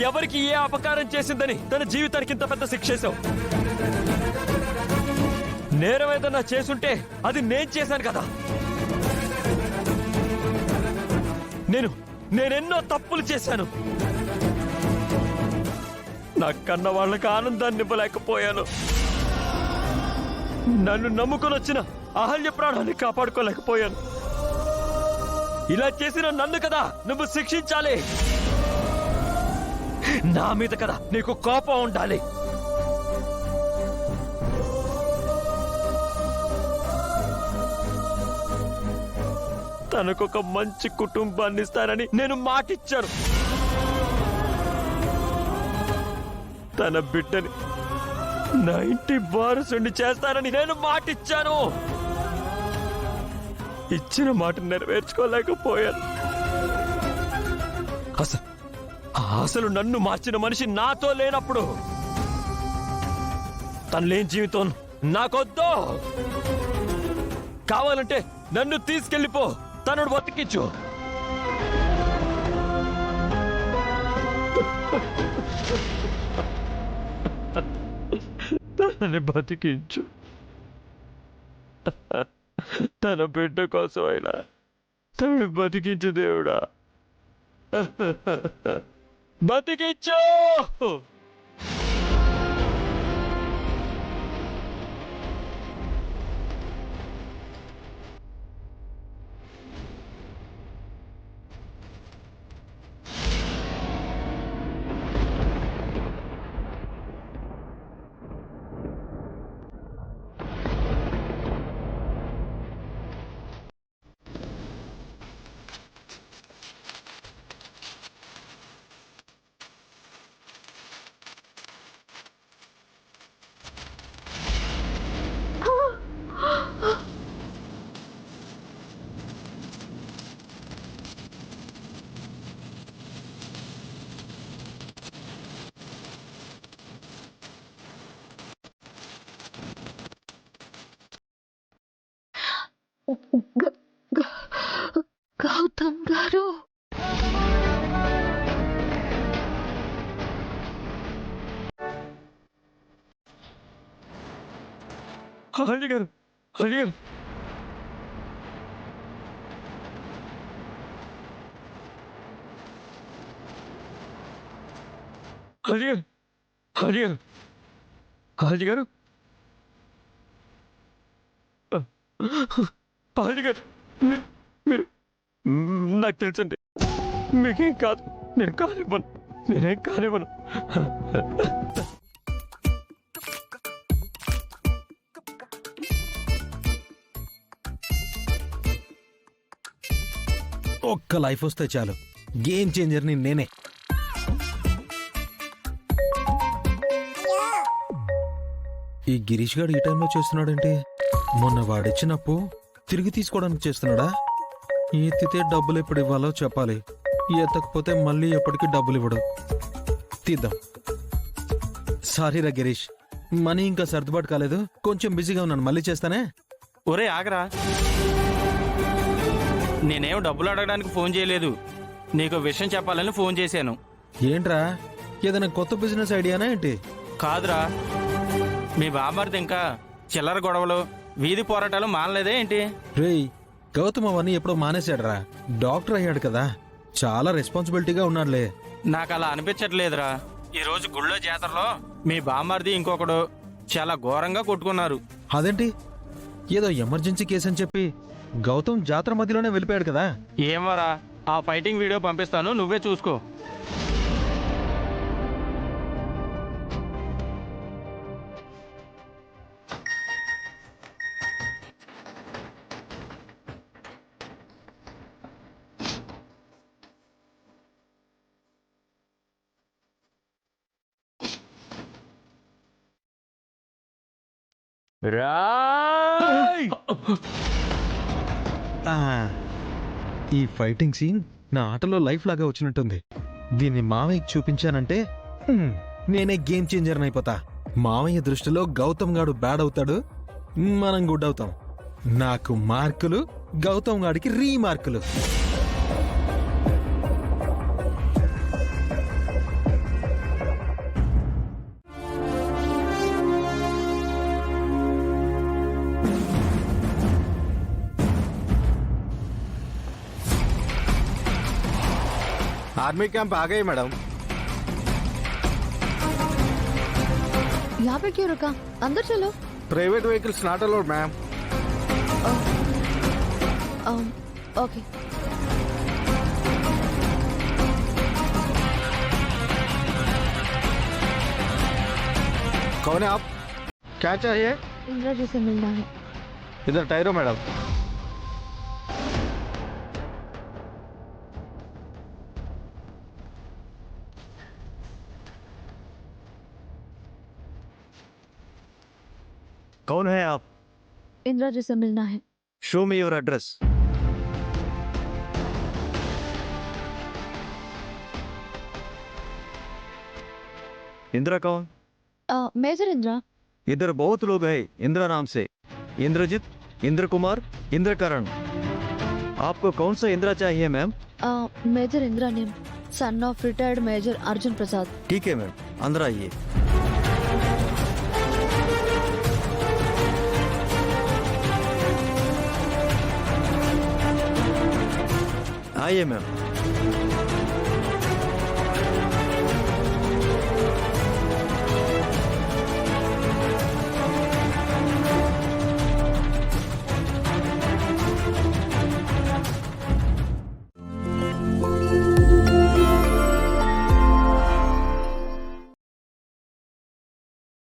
ఎవరికి ఏ అపకారం చేసిందని తన జీవితానికి ఇంత పెద్ద శిక్ష వేశావు. నేరం ఏదన్నా చేసుంటే అది నేను చేశాను కదా. నేనెన్నో తప్పులు చేశాను. నా కన్న వాళ్ళకి ఆనందాన్ని ఇవ్వలేకపోయాను. నన్ను నమ్ముకొని వచ్చిన అహల్య ప్రాణాన్ని కాపాడుకోలేకపోయాను. ఇలా చేసిన నన్ను కదా నువ్వు శిక్షించాలి. నా మీద కదా నీకు కోపం ఉండాలి. తనకొక మంచి కుటుంబాన్ని ఇస్తానని నేను మాటిచ్చాను. తన బిడ్డని నా ఇంటి వారసుని చేస్తానని నేను మాటిచ్చాను. ఇచ్చిన మాట నెరవేర్చుకోలేకపోయాను. అసలు నన్ను మార్చిన మనిషి నాతో లేనప్పుడు తను లేని జీవితం నాకొద్దు. కావాలంటే నన్ను తీసుకెళ్ళిపో, తనను బతికించు. తనని బతికించు. తన బిడ్డ కోసం అయినా తనని బతికించు దేవుడా, బతికించు. గౌతమ్ గారు, అడిగారు అడిగారు అడిగారు అడిగారు అడిగారు అడిగారు మీరు నాకు తెలుసండి. మీకేం కాదు. నేను కానివ్వను. నేనేం కానివ్వను. ఒక్క లైఫ్ వస్తే చాలు, గేమ్ చేంజర్ని నేనే. ఈ గిరీష్ గారు ఈ టైంలో చేస్తున్నాడంటే మొన్న వాడిచ్చినప్పు తిరిగి తీసుకోవడానికి చేస్తున్నాడా? ఎత్తితే డబ్బులు ఎప్పుడు ఇవ్వాలో చెప్పాలి. ఎత్తకపోతే మళ్ళీ ఎప్పటికీ డబ్బులు ఇవ్వడు. తీద్దాం. సారీరా గిరీష్, మనీ ఇంకా సర్దుబాటు కాలేదు, కొంచెం బిజీగా ఉన్నాను, మళ్ళీ చేస్తానే. ఒరే ఆగరా, నేనేం డబ్బులు అడగడానికి ఫోన్ చేయలేదు, నీకు విషయం చెప్పాలని ఫోన్ చేశాను. ఏంట్రా, ఏదైనా కొత్త బిజినెస్ ఐడియానా ఏంటి? కాదురా, మీ బామ్మర్ది ఇంకా చిల్లర గొడవలు, వీధి పోరాటాలు మానలేదే ఏంటి? రేయ్, గౌతమ్ అవన్నీ ఎప్పుడో మానేశాడురా. డాక్టర్ అయ్యాడు కదా, చాలా రెస్పాన్సిబిలిటీగా ఉన్నాడులే. నాకు అలా అనిపించట్లేదురా. ఈ రోజు గుళ్ళో జాతరలో మీ బామ్మర్ది ఇంకొకడు చాలా ఘోరంగా కొట్టుకున్నారు. అదేంటి, ఏదో ఎమర్జెన్సీ కేసు అని చెప్పి గౌతమ్ జాతర మధ్యలోనే వెళ్ళిపోయాడు కదా. ఏమరా, ఆ ఫైటింగ్ వీడియో పంపిస్తాను, నువ్వే చూసుకో. ఆ, ఈ ఫైటింగ్ సీన్ నా ఆటలో లైఫ్ లాగా వచ్చినట్టుంది. దీన్ని మావయ్యకి చూపించానంటే నేనే గేమ్ చేంజర్ అయిపోతా. మావయ్య దృష్టిలో గౌతమ్ గాడు బ్యాడ్ అవుతాడు, మనం గుడ్ అవుతాం. నాకు మార్కులు, గౌతమ్ గాడికి రీ మార్కులు. आर्मी कैंप आ गए मैडम। यहाँ पे क्यों रुका? अंदर चलो। Private vehicles not allowed ma'am. Okay. कौन है आप? क्या चाहिए? इंदिरा जी से मिलना है। इधर टायरो मैडम। कौन है आप? इंदिरा जी से मिलना है। Show me your address. Indira कौन? मेजर इंदिरा। इधर बहुत लोग हैं इंदिरा नाम से। इंद्रजीत, इंद्र कुमार, इंद्रकरण। आपको कौन सा इंदिरा चाहिए ma'am? Major Indira name, son of retired major Arjun Prasad. ठीक है मैम, अंदर आइए। आइए मैम।